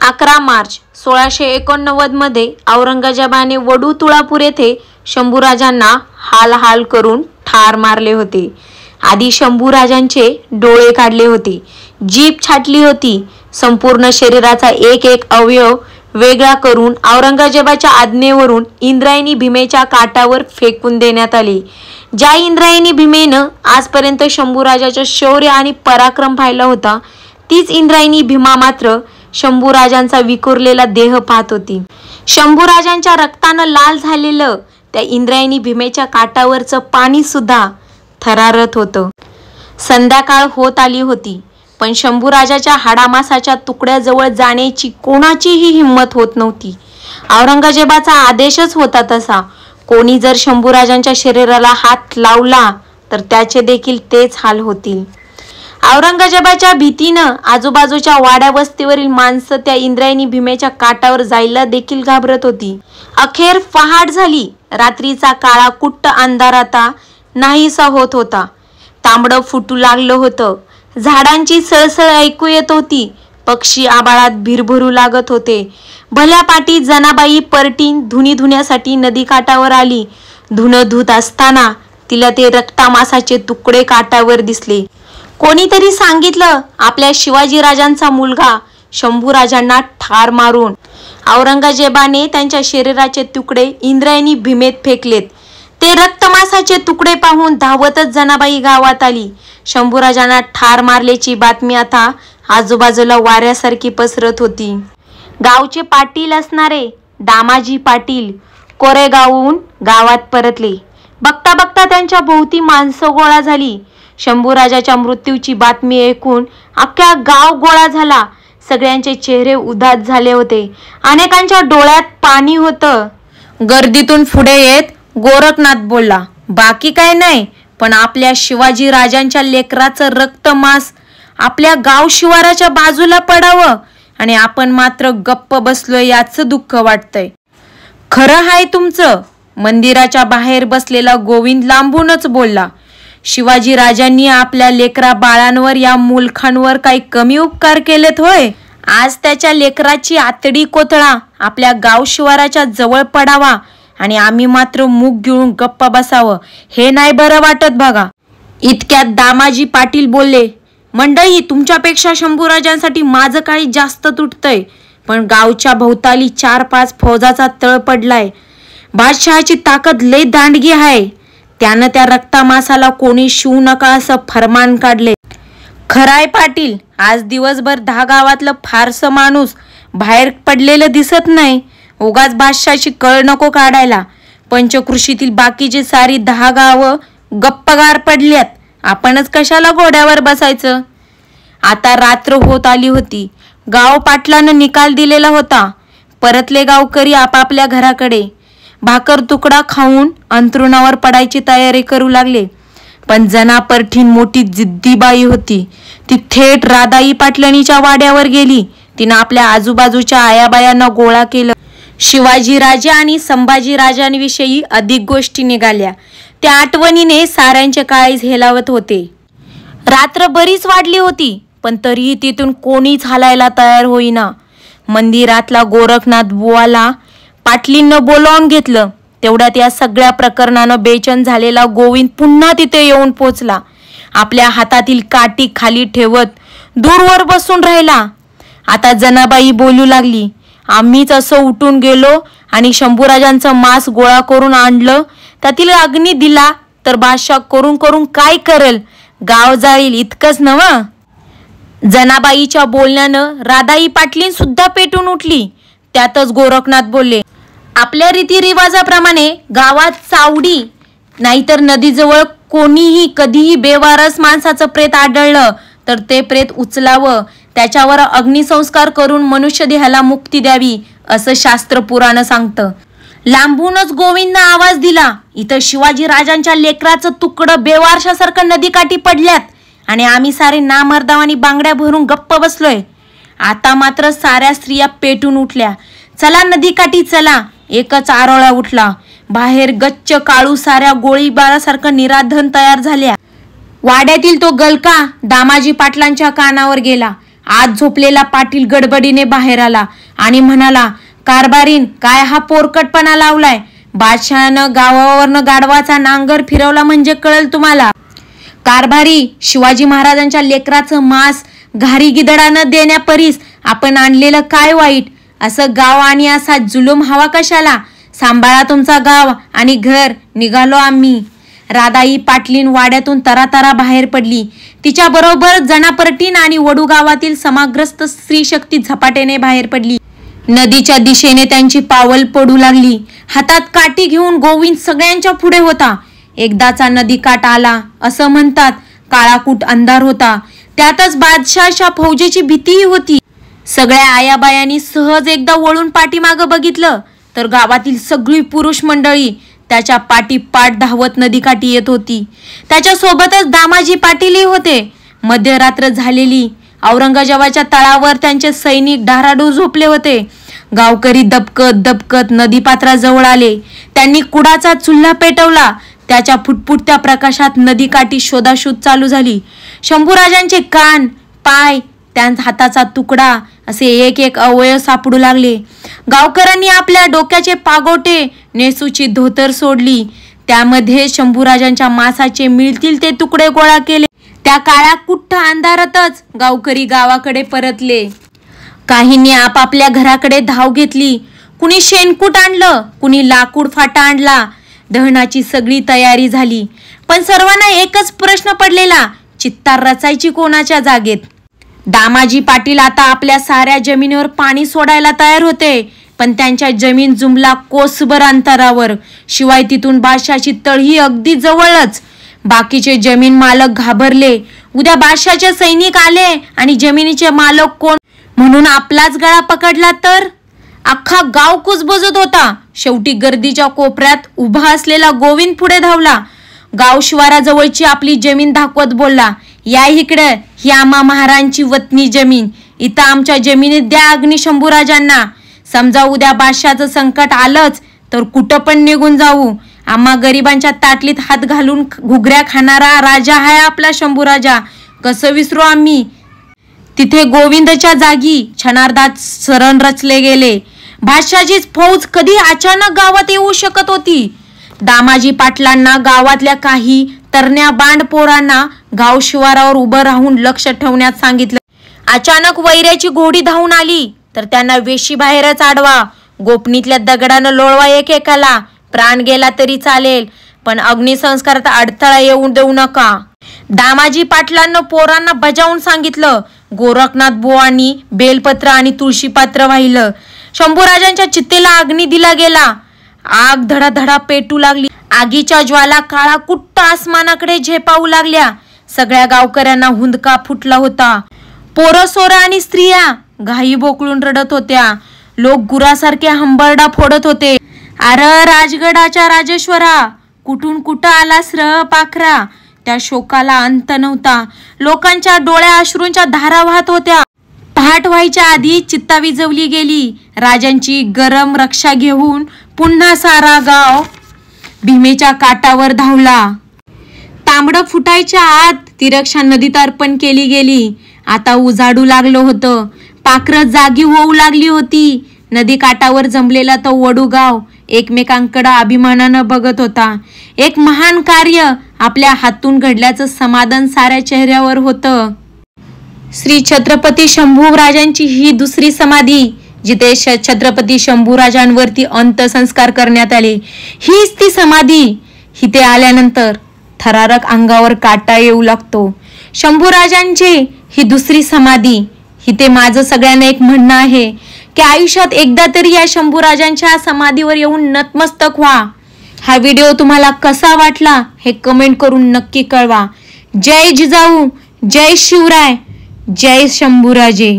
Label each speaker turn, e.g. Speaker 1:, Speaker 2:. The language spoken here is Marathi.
Speaker 1: 11 मार्च 1689 मध्ये औरंगजेबाने वडू तुळापूर येथे शंभूराजांना हाल करून ठार मारले होते। आधी शंभूराजांचे डोळे काढले होते, जीभ छाटली होती, संपूर्ण शरीराचा एक एक अवयव वेगळा करून औरंगजेबाच्या आज्ञेवरून इंद्रायणी भीमेच्या काठावर फेकून देण्यात आले। ज्या इंद्रायणी भीमेनं आजपर्यंत शंभूराजाचं शौर्य आणि पराक्रम पाहिला होता, तीच इंद्रायणी भीमा मात्र शंभूराजांचा विखुरलेला देह पाहत होती। शंभूराजांच्या रक्तानं लाल झालेलं त्या इंद्रायणी भीमेच्या काठावरचं पाणी सुद्धा थरारत होतं। संध्याकाळ होत आली होती, पण शंभूराजाच्या हाडामासाच्या तुकड्याजवळ जाण्याची कोणाचीही हिंमत होत नव्हती। औरंगजेबाचा आदेशच होता तसा, कोणी जर शंभूराजांच्या शरीराला हात लावला तर त्याचे देखील तेच हाल होतील। औरंगजेबाच्या भीतीनं आजूबाजूच्या वाड्या वस्तीवरील माणसं त्या इंद्रायणी भीमेच्या काठावर जायला देखील घाबरत होती। अखेर पहाट झाली। रात्रीचा काळा कुट्ट अंधार आता नाहीसा होत होता। तांबडं फुटू लागलं होतं। झाडांची सळसळ ऐकू येत होती। पक्षी आभाळात भिरभरू लागत होते। भल्या पाटी जनाबाई परटीन धुनी धुण्यासाठी नदीकाठावर आली। धुणं धुत असताना तिला ते रक्तामासाचे तुकडे काठावर दिसले। कोणीतरी सांगितलं, आपल्या शिवाजीराजांचा मुलगा शंभूराजांना ठार मारून औरंगजेबाने त्यांच्या शरीराचे तुकडे इंद्रायणी भीमेत फेकलेत। ते रक्तमासाचे तुकडे पाहून धावतच जनाबाई गावात आली। शंभूराजांना ठार मारल्याची बातमी आता आजूबाजूला वाऱ्यासारखी पसरत होती। गावचे पाटील असणारे दामाजी पाटील कोरेगावहून गावात परतले। बघता बघता त्यांच्या भोवती माणसं गोळा झाली। शंभूराजाच्या मृत्यूची बातमी ऐकून अख्खा गाव गोळा झाला। सगळ्यांचे चेहरे उदास झाले होते। अनेकांच्या डोळ्यात पाणी होतं। गर्दीतून पुढे येत गोरखनाथ बोलला, बाकी काय नाही, पण आपल्या शिवाजी राजांच्या लेकराचं रक्तमास आपल्या गाव शिवाराच्या बाजूला पडावं आणि आपण मात्र गप्प बसलोय याचं दुःख वाटतंय। खरं आहे तुमचं, मंदिराच्या बाहेर बसलेला गोविंद लांबूनच बोलला। शिवाजी राजांनी आपल्या लेकरा बाळांवर या मूलखांवर काही कमी उपकार केलेत होय? आज त्याच्या लेकराची आतडी कोथळा आपल्या गाव शिवाराच्या जवळ पडावा आणि आम्ही मात्र मूग गिळून गप्पा बसावं, हे नाही बरं वाटत बघा। इतक्यात दामाजी पाटील बोलले, मंडळी, तुमच्यापेक्षा शंभूराजांसाठी माझं काही जास्त तुटतंय, पण गावच्या भोवताली 4-5 फौजाचा तळ पडलाय। बादशहाची ताकद लय दांडगी आहे। त्यानं त्या रक्तामासाला कोणी शिवू नका असं फरमान काढले। खराय पाटील, आज दिवसभर 10 गावातलं फारसं माणूस बाहेर पडलेलं दिसत नाही। उगाच बादशाची कळ नको काढायला। पंचकृषीतील बाकीची सारी 10 गावं गप्पगार पडल्यात, आपणच कशाला घोड्यावर बसायचं। आता रात्र होत आली होती। गाव पाटलानं निकाल दिलेला होता। परतले गावकरी आपापल्या घराकडे भाकर तुकडा खाऊन अंथरुणावर पडायची तयारी करू लागले। पण जना परठीन मोठी जिद्दी बाई होती। ती थेट राधाई पाटलांच्या वाड्यावर गेली। तिनं आपल्या आजूबाजूच्या आयाबायांना गोळा केलं। शिवाजीराजे आणि संभाजीराजांविषयी अधिक गोष्टी निघाल्या। त्या आठवणीने साऱ्यांचे काळीज हेलावत होते। रात्र बरीच वाढली होती, पण तरीही तिथून कोणीच हालायला तयार होईना। मंदिरातला गोरखनाथ बुवाला पाटलींनं बोलावून घेतलं। तेवढ्यात या सगळ्या प्रकरणानं बेचैन झालेला गोविंद पुन्हा तिथे येऊन पोचला। आपल्या हातातील काठी खाली ठेवत दूरवर बसून राहिला। आता जनाबाई बोलू लागली, आम्हीच असं उठून गेलो आणि शंभूराजांचं मांस गोळा करून आणलं, त्यातील अग्नी दिला तर बादशाह करून करून काय करेल, गाव जाईल इतकंच नव्ह। जनाबाईच्या बोलण्यानं राधाई पाटलीन सुद्धा पेटून उठली। त्यातच गोरखनाथ बोलले, आपल्या रीतिरिवाजाप्रमाणे गावात चावडी नाहीतर नदीजवळ कोणीही कधीही बेवारस माणसाचं प्रेत आढळलं तर ते प्रेत उचलावं, त्याच्यावर अग्निसंस्कार करून मनुष्य देहाला मुक्ती द्यावी असं शास्त्र पुराण सांगतं। लांबूनच गोविंदनं आवाज दिला, इथं शिवाजी राजांच्या लेकराचं तुकडं बेवारशासारखं नदीकाठी पडल्यात आणि आम्ही सारे नामर्दावानी बांगड्या भरून गप्प बसलोय। आता मात्र साऱ्या स्त्रिया पेटून उठल्या। चला नदीकाठी चला। एकच आरोळा उठला। बाहेर गच्च काळू साऱ्या गोळीबारासारखं निराधन तयार झाल्या। वाड्यातील तो गलका दामाजी पाटलांच्या कानावर गेला। आत झोपलेला पाटील गडबडीने बाहेर आला। आणि म्हणाला, कारभारीन, काय हा पोरकटपणा लावलाय? बादशहानं गावावरनं गाढवाचा नांगर फिरवला म्हणजे कळेल तुम्हाला. कारभारी, शिवाजी महाराजांच्या लेकराचं मांस घारी गिधडानं देण्यापरीस आपण आणलेलं काय वाईट? असं गाव आणि असा जुलूम हवा कशाला? सांभाळा तुमचा गाव आणि घर. निघालो आम्ही. राधाई पाटलीन वाड्यातून तरातरा बाहेर पडली. तिच्या बरोबर जनापरटीन आणि वडू गावातील समाग्रस्त स्त्री शक्ती झपाट्याने बाहेर पडली. नदीच्या दिशेने त्यांची पावल पडू लागली. हातात काठी घेऊन गोविंद सगळ्यांच्या पुढे होता. एकदाचा नदी काठ आला असं म्हणतात. काळाकूट अंधार होता. त्यातच बादशाहच्या फौजेची भीतीही होती. सगळ्या आयाबायांनी सहज एकदा वळून पाठीमागं बघितलं तर गावातील सगळी पुरुष मंडळी त्याच्या पाठीपाठ धावत नदीकाठी येत होती. त्याच्या सोबतच दामाजी पाटीलही होते. मध्यरात्र झालेली. औरंगजेबाच्या तळावर त्यांचे सैनिक डाराडूर झोपले होते. गावकरी दबकत दबकत नदीपात्राजवळ आले. त्यांनी कुडाचा चुल्हा पेटवला. त्याच्या फुटफुटत्या प्रकाशात नदीकाठी शोधाशोध चालू झाली. शंभूराजांचे कान, पाय, त्यांच्या हाताचा तुकडा असे एक एक अवयव सापडू लागले. गावकऱ्यांनी आपल्या डोक्याचे पागोटे, नेसूची धोतर सोडली. त्यामध्ये शंभूराजांच्या मांसाचे मिळतील ते तुकडे गोळा केले. त्या काळ्या कुठ्ठ अंधारातच गावकरी गावाकडे परतले. काहींनी आपापल्या घराकडे धाव घेतली. कुणी शेणकूट आणलं, कुणी लाकूड फाटा आणला. दहनाची सगळी तयारी झाली. पण सर्वांना एकच प्रश्न पडलेला, चित्तार रचायची कोणाच्या जागेत? दामाजी पाटील आता आपल्या साऱ्या जमिनीवर पाणी सोडायला तयार होते. पण त्यांच्या जमीन जुमला कोसभर अंतरावर. शिवाय तिथून बादशाहची तळही अगदी जवळच. बाकीचे जमीन मालक घाबरले. उद्या बादशाहचे सैनिक आले आणि जमिनीचे मालक कोण म्हणून आपलाच गळा पकडला तर? अख्खा गाव कुजबुजत होता. शेवटी गर्दीच्या कोपऱ्यात उभा असलेला गोविंद पुढे धावला. गाव शिवाराजवळची आपली जमीन दाखवत बोलला, या इकडं, ही आम्हा महाराजांची वतनी जमीन. इथं आमच्या जमिनीत द्या अग्नी शंभूराजांना. समजा उद्या बादशाहचं संकट आलंच तर कुठं पण निघून जाऊ. आम्हा गरिबांच्या ताटलीत हात घालून घुगऱ्या खाणारा राजा आहे आपला शंभूराजा. कसं विसरू आम्ही? तिथे गोविंदच्या जागी क्षणार्धात सरण रचले गेले. बादशाहचीच फौज कधी अचानक गावात येऊ शकत होती? दामाजी पाटलांना गावातल्या काही तरण्या बांड पोरांना गाव शिवारावर उभं राहून लक्ष ठेवण्यात सांगितलं. अचानक वैऱ्याची घोडी धावून आली तर त्यांना वेशी बाहेरच आडवा. गोपनीतल्या दगडानं लोळवा एकेकाला. प्राण गेला तरी चालेल, पण अग्निसंस्कारात अडथळा येऊ देऊ नका. दामाजी पाटलांना पोरांना बजावून सांगितलं. गोरखनाथ बुवांनी बेलपत्र आणि तुळशीपात्र वाहिलं. शंभूराजांच्या चित्तेला अग्नी दिला गेला. आग धडाधडा पेटू लागली. आगीच्या ज्वाला काळा कुट्ट आसमानाकडे झेपावू लागल्या. सगळ्या गावकऱ्यांना हुंदका फुटला होता. पोरं सोरं आणि स्त्रिया घाई बोकळून रडत होत्या. लोक गुरासारखे हंबरडा फोडत होते. अर राजगडाच्या राजेश्वरा, कुठून कुठं आलास र पाखरा? त्या शोकाला अंत नव्हता. लोकांच्या डोळ्या अश्रूंच्या धारा वाहत होत्या. पहाट व्हायच्या आधी चित्ता विझवली गेली. राजांची गरम रक्षा घेऊन पुन्हा सारा गाव भीमेच्या काठावर धावला. तांबडं फुटायच्या आत ती रक्षा नदीत अर्पण केली गेली. आता उजाडू लागलं होतं. पाखरं जागी होऊ लागली होती. नदी काठावर जमलेला तो वडूगाव एकमेकांकडे अभिमानानं बघत होता. एक महान कार्य आपल्या हातून घडल्याचं समाधान साऱ्या चेहऱ्यावर होतं. श्री छत्रपती शंभूराजांची ही दुसरी समाधी, जिथे छत्रपती शंभूराजांवरती अंत्यसंस्कार करण्यात आले. हीच ती समाधी. इथे आल्यानंतर थरारक अंगावर काटा येऊ लागतो. शंभूराजांची ही दुसरी समाधी. इथे माझं सगळ्यांना एक म्हणणं आहे की आयुष्यात एकदा तरी या शंभूराजांच्या समाधीवर येऊन नतमस्तक व्हा. हा व्हिडिओ तुम्हाला कसा वाटला हे कमेंट करून नक्की कळवा. जय जिजाऊ, जय शिवराय, जय शंभूराजे.